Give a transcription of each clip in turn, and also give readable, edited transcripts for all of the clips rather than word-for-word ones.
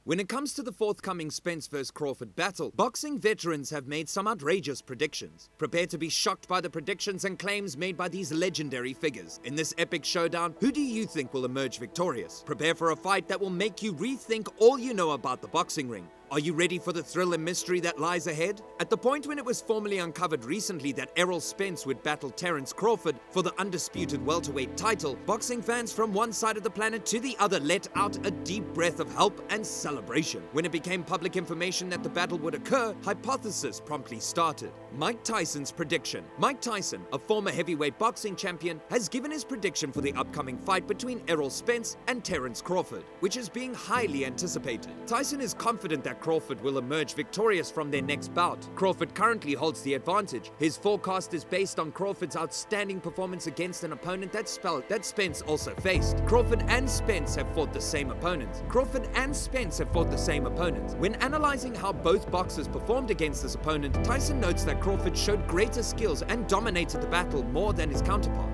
When it comes to the forthcoming Spence vs. Crawford battle, boxing veterans have made some outrageous predictions. Prepare to be shocked by the predictions and claims made by these legendary figures. In this epic showdown, who do you think will emerge victorious? Prepare for a fight that will make you rethink all you know about the boxing ring. Are you ready for the thrill and mystery that lies ahead? At the point when it was formally uncovered recently that Errol Spence would battle Terence Crawford for the undisputed welterweight title, boxing fans from one side of the planet to the other let out a deep breath of help and celebration. When it became public information that the battle would occur, hypothesis promptly started. Mike Tyson's prediction. Mike Tyson, a former heavyweight boxing champion, has given his prediction for the upcoming fight between Errol Spence and Terence Crawford, which is being highly anticipated. Tyson is confident that Crawford will emerge victorious from their next bout. Crawford currently holds the advantage. His forecast is based on Crawford's outstanding performance against an opponent that Spence also faced. Crawford and Spence have fought the same opponents. When analyzing how both boxers performed against this opponent, Tyson notes that Crawford showed greater skills and dominated the battle more than his counterpart.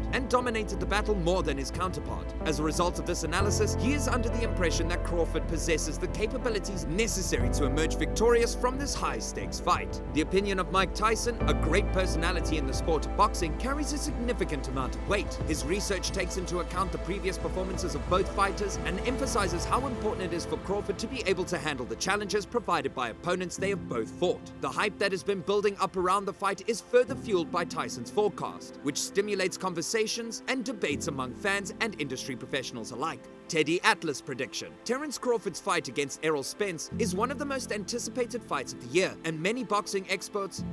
As a result of this analysis, he is under the impression that Crawford possesses the capabilities necessary to emerge victorious from this high-stakes fight. The opinion of Mike Tyson, a great personality in the sport of boxing, carries a significant amount of weight. His research takes into account the previous performances of both fighters and emphasizes how important it is for Crawford to be able to handle the challenges provided by opponents they have both fought. The hype that has been building up around the fight is further fueled by Tyson's forecast, which stimulates conversations and debates among fans and industry professionals alike. Teddy Atlas prediction. Terence Crawford's fight against Errol Spence is one of the most anticipated fights of the year, and many boxing experts,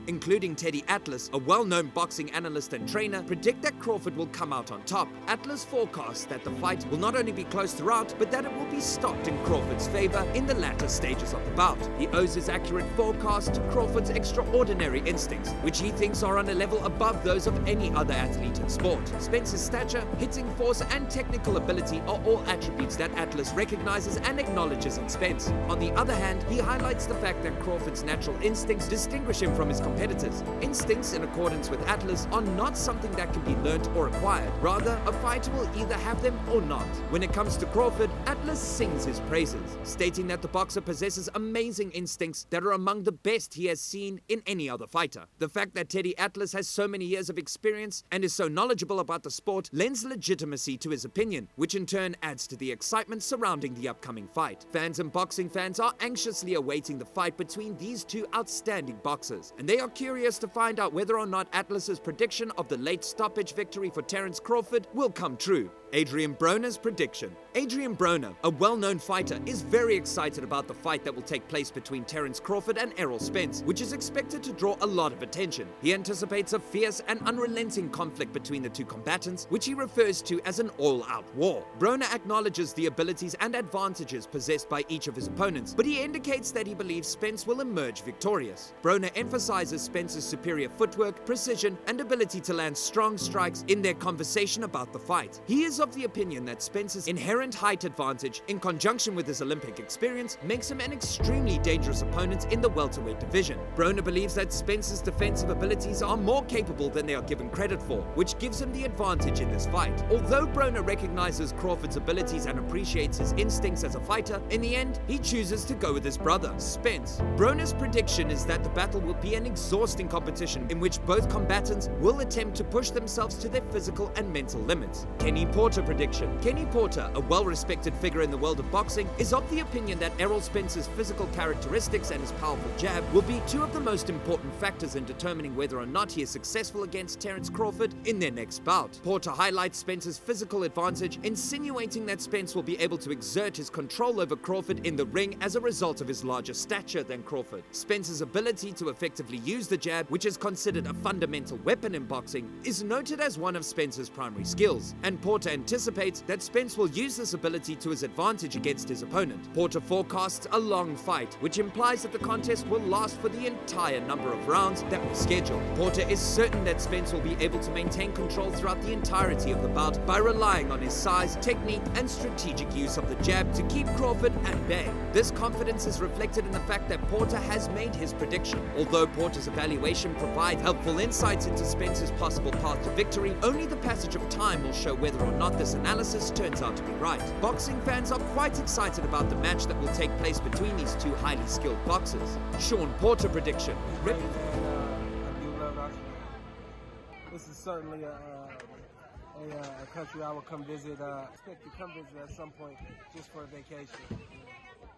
including Teddy Atlas, a well-known boxing analyst and trainer, predict that Crawford will come out on top. Atlas forecasts that the fight will not only be close throughout, but that it will be stopped in Crawford's favor in the latter stages of the bout. He owes his accurate forecast to Crawford's extraordinary instincts, which he thinks are on a level above those of any other athlete in sport. Spence's stature, hitting force, and technical ability are all attributes that Atlas recognizes and acknowledges in Spence. On the other hand, he highlights the fact that Crawford's natural instincts distinguish him from his competitors. Instincts, in accordance with Atlas, are not something that can be learnt or acquired. Rather, a fighter will either have them or not. When it comes to Crawford, Atlas sings his praises, stating that the boxer possesses amazing instincts that are among the best he has seen in any other fighter. The fact that Teddy Atlas has so many years of experience and is so knowledgeable about the sport lends legitimacy to his opinion, which in turn adds to the excitement surrounding the upcoming fight. Fans and boxing fans are anxiously awaiting the fight between these two outstanding boxers, and they are curious to find out whether or not Atlas's prediction of the late stoppage victory for Terence Crawford will come true. Adrian Broner's prediction. Adrian Broner, a well-known fighter, is very excited about the fight that will take place between Terence Crawford and Errol Spence, which is expected to draw a lot of attention. He anticipates a fierce and unrelenting conflict between the two combatants, which he refers to as an all-out war. Broner acknowledges the abilities and advantages possessed by each of his opponents, but he indicates that he believes Spence will emerge victorious. Broner emphasizes Spence's superior footwork, precision, and ability to land strong strikes in their conversation about the fight. He is of the opinion that Spence's inherent height advantage, in conjunction with his Olympic experience, makes him an extremely dangerous opponent in the welterweight division. Broner believes that Spence's defensive abilities are more capable than they are given credit for, which gives him the advantage in this fight. Although Broner recognizes Crawford's abilities and appreciates his instincts as a fighter, in the end, he chooses to go with his brother, Spence. Broner's prediction is that the battle will be an exhausting competition in which both combatants will attempt to push themselves to their physical and mental limits. Kenny Porter prediction. Kenny Porter, a well-respected figure in the world of boxing, is of the opinion that Errol Spence's physical characteristics and his powerful jab will be two of the most important factors in determining whether or not he is successful against Terence Crawford in their next bout. Porter highlights Spence's physical advantage, insinuating that Spence will be able to exert his control over Crawford in the ring as a result of his larger stature than Crawford. Spence's ability to effectively use the jab, which is considered a fundamental weapon in boxing, is noted as one of Spence's primary skills, and Porter anticipates that Spence will use this ability to his advantage against his opponent. Porter forecasts a long fight, which implies that the contest will last for the entire number of rounds that were scheduled. Porter is certain that Spence will be able to maintain control throughout the entirety of the bout by relying on his size, technique, and strategic use of the jab to keep Crawford at bay. This confidence is reflected in the fact that Porter has made his prediction. Although Porter's evaluation provides helpful insights into Spence's possible path to victory, only the passage of time will show whether or not not this analysis turns out to be right. Boxing fans are quite excited about the match that will take place between these two highly skilled boxers. Sean Porter prediction. I do love Australia. This is certainly a country I will come visit. Expect to come visit at some point just for a vacation.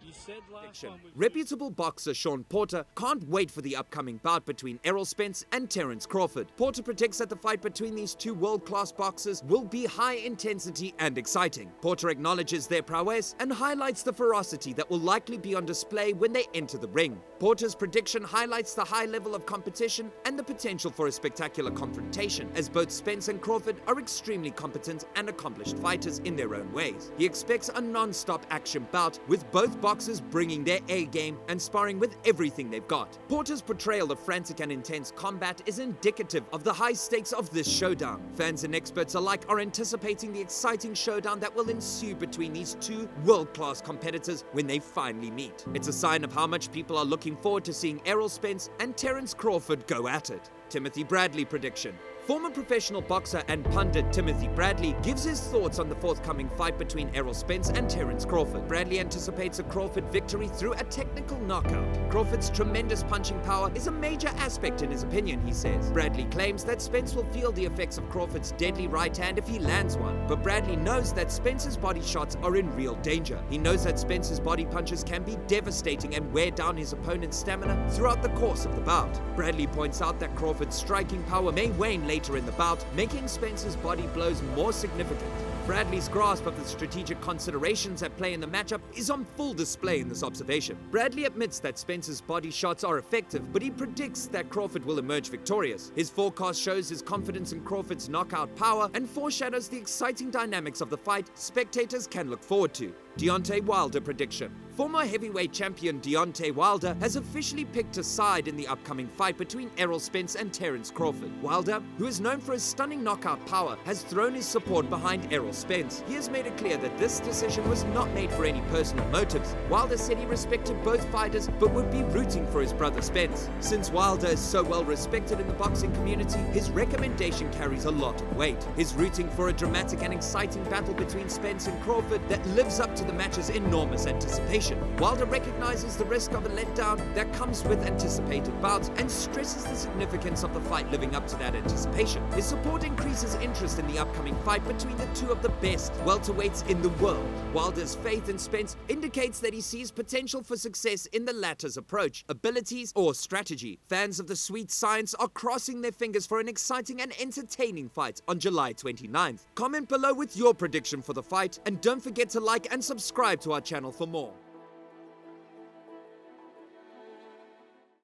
You said last time Reputable boxer Sean Porter can't wait for the upcoming bout between Errol Spence and Terence Crawford. Porter predicts that the fight between these two world-class boxers will be high intensity and exciting. Porter acknowledges their prowess and highlights the ferocity that will likely be on display when they enter the ring. Porter's prediction highlights the high level of competition and the potential for a spectacular confrontation, as both Spence and Crawford are extremely competent and accomplished fighters in their own ways. He expects a non-stop action bout with both boxers bringing their A game and sparring with everything they've got. Porter's portrayal of frantic and intense combat is indicative of the high stakes of this showdown. Fans and experts alike are anticipating the exciting showdown that will ensue between these two world-class competitors when they finally meet. It's a sign of how much people are looking forward to seeing Errol Spence and Terence Crawford go at it. Timothy Bradley prediction. Former professional boxer and pundit Timothy Bradley gives his thoughts on the forthcoming fight between Errol Spence and Terence Crawford. Bradley anticipates a Crawford victory through a technical knockout. Crawford's tremendous punching power is a major aspect in his opinion, he says. Bradley claims that Spence will feel the effects of Crawford's deadly right hand if he lands one, but Bradley knows that Spence's body shots are in real danger. He knows that Spence's body punches can be devastating and wear down his opponent's stamina throughout the course of the bout. Bradley points out that Crawford's striking power may wane later in the bout, making Spence's body blows more significant. Bradley's grasp of the strategic considerations at play in the matchup is on full display in this observation. Bradley admits that Spence's body shots are effective, but he predicts that Crawford will emerge victorious. His forecast shows his confidence in Crawford's knockout power and foreshadows the exciting dynamics of the fight spectators can look forward to. Deontay Wilder prediction. Former heavyweight champion Deontay Wilder has officially picked a side in the upcoming fight between Errol Spence and Terence Crawford. Wilder, who is known for his stunning knockout power, has thrown his support behind Errol Spence. He has made it clear that this decision was not made for any personal motives. Wilder said he respected both fighters but would be rooting for his brother Spence. Since Wilder is so well respected in the boxing community, his recommendation carries a lot of weight. His rooting for a dramatic and exciting battle between Spence and Crawford that lives up to the match's enormous anticipation. Wilder recognizes the risk of a letdown that comes with anticipated bouts and stresses the significance of the fight living up to that anticipation. His support increases interest in the upcoming fight between the two of the best welterweights in the world. Wilder's faith in Spence indicates that he sees potential for success in the latter's approach, abilities, or strategy. Fans of the sweet science are crossing their fingers for an exciting and entertaining fight on July 29th. Comment below with your prediction for the fight, and don't forget to like and subscribe to our channel for more.